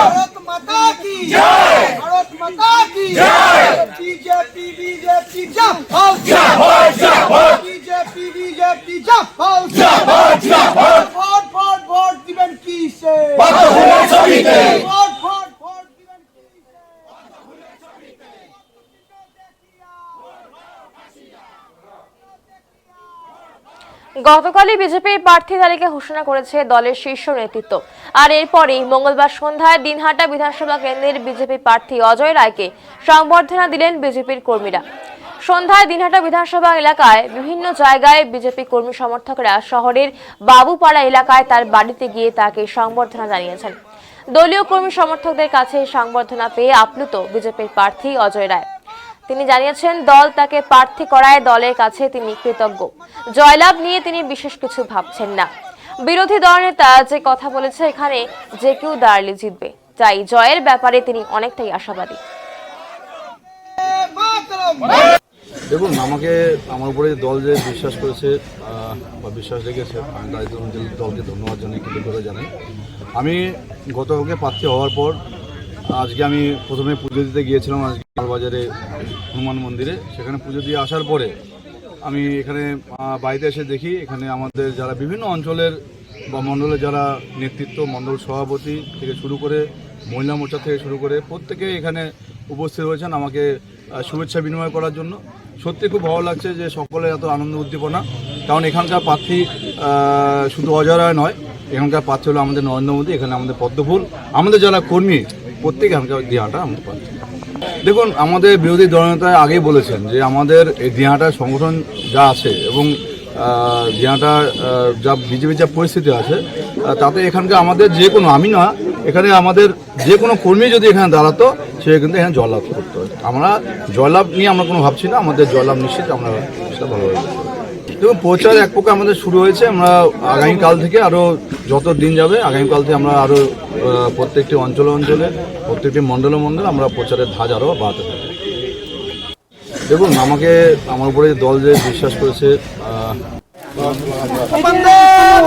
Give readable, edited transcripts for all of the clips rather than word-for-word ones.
ভারত মাতা কি জয়, ভারত মাতা কি জয়। বিজেপি বিজেপি জিন্দাবাদ, জিন্দাবাদ। বিজেপি বিজেপি জিন্দাবাদ, জিন্দাবাদ। ভোট ভোট ভোট দিবেন কিসে? পদ্মফুলের ছবিতে। ভোট ভোট ভোট দিবেন কিসে? পদ্মফুলের ছবিতে। গতকালই বিজেপির প্রার্থী তালিকা ঘোষণা করেছে দলের শীর্ষ নেতৃত্ব। আর এরপরেই মঙ্গলবার সন্ধ্যায় দিনহাটা বিধানসভা কেন্দ্রের বিজেপি প্রার্থী অজয় রায়কে সংবর্ধনা দিলেন বিজেপির কর্মীরা। সন্ধ্যায় দিনহাটা বিধানসভা এলাকায় বিভিন্ন জায়গায় বিজেপি কর্মী সমর্থকরা শহরের বাবুপাড়া এলাকায় তার বাড়িতে গিয়ে তাকে সংবর্ধনা জানিয়েছেন। দলীয় কর্মী সমর্থকদের কাছে সংবর্ধনা পেয়ে আপ্লুত বিজেপির প্রার্থী অজয় রায়। তিনি জানিয়েছেন দল তাকে প্রার্থী করায় দলের কাছে তিনি কৃতজ্ঞ। জয়লাভ নিয়ে তিনি বিশেষ কিছু ভাবছেন না। বিরোধী দলনেতা যে কথা বলেছে এখানে যে কেউ দাঁড়ালে জিতবে, তাই জয়ের ব্যাপারে তিনি অনেকটাই আশাবাদী। দেখুন, আমাকে আমার উপরে দল যে বিশ্বাস করেছে বা বিশ্বাস রেখেছে, আমি তাই দলকে ধন্যবাদ জানাই, কৃতজ্ঞতা জানাই। আমি গতকালকে প্রার্থী হওয়ার পর আজকে আমি প্রথমে পুজো দিতে গিয়েছিলাম আজকে লালবাজারে হনুমান মন্দিরে। সেখানে পুজো দিয়ে আসার পরে আমি এখানে বাড়িতে এসে দেখি এখানে আমাদের যারা বিভিন্ন অঞ্চলের বা মণ্ডলের যারা নেতৃত্ব, মণ্ডল সভাপতি থেকে শুরু করে মহিলা মোর্চা থেকে শুরু করে প্রত্যেকে এখানে উপস্থিত হয়েছেন আমাকে শুভেচ্ছা বিনিময় করার জন্য। সত্যি খুব ভালো লাগছে যে সকলের এত আনন্দ উদ্দীপনা, কারণ এখানকার প্রার্থী শুধু অজয় রায় নয়, এখানকার প্রার্থী হলো আমাদের নরেন্দ্র মোদী, এখানে আমাদের পদ্মফুল, আমাদের যারা কর্মী প্রত্যেকে এখানকার দিহাটা আমাদের প্রার্থী। দেখুন, আমাদের বিরোধী দলনেতা আগেই বলেছেন যে আমাদের এই দিহাটার সংগঠন যা আছে এবং দিহাটা যা বিজেপির যা পরিস্থিতি আছে তাতে এখানকার আমাদের যে কোনো, আমি না, এখানে আমাদের যে কোনো কর্মী যদি এখানে দাঁড়াতো সে কিন্তু এখানে জয়লাভ করতে হয়। আমরা জয়লাভ নিয়ে আমরা কোনো ভাবছি না, আমাদের জয়লাভ নিশ্চিত, আমরা সেটা ভালোভাবে। দেখুন, প্রচার এক প্রকার আমাদের শুরু হয়েছে। আমরা আগামীকাল থেকে আরও যত দিন যাবে আগামীকাল থেকে আমরা আরও প্রত্যেকটি অঞ্চলে অঞ্চলে প্রত্যেকটি মণ্ডলে মণ্ডলে আমরা প্রচারের ধাজ আরও বাড়াতে থাকি। দেখুন, আমাকে আমার উপরে দল যে বিশ্বাস করেছে বন্দে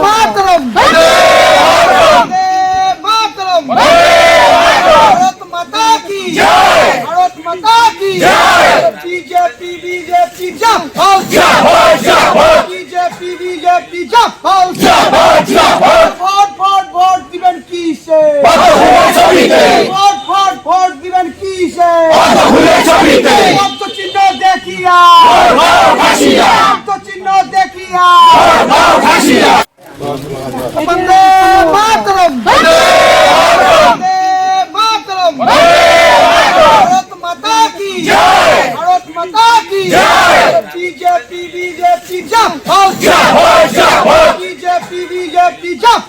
মাতরম, বন্দে মাতরম। ভারত মাতা কি জয়, ভারত মাতা কি জয়। বিজেপি বিজেপি জিন্দাবাদ, জিন্দাবাদ। বিজেপি বিজেপি জিন্দাবাদ, জিন্দাবাদ। ভোট ভোট ভোট দিবেন কিসে? পদ্মফুলের ছবিতে। ভোট ভোট ভোট দিবেন কিসে? পদ্মফুলের ছবিতে। পদ্ম চিহ্ন দেখিয়া, ফাঁসিয়া। পদ্ম চিহ্ন দেখিয়া। ফাঁসিয়া। বন্দে মাতরম, বন্দে মাতরম। ভারত মাতা কি জয়, ভারত মাতা কি জয়। বিজেপি বিজেপি জিন্দাবাদ,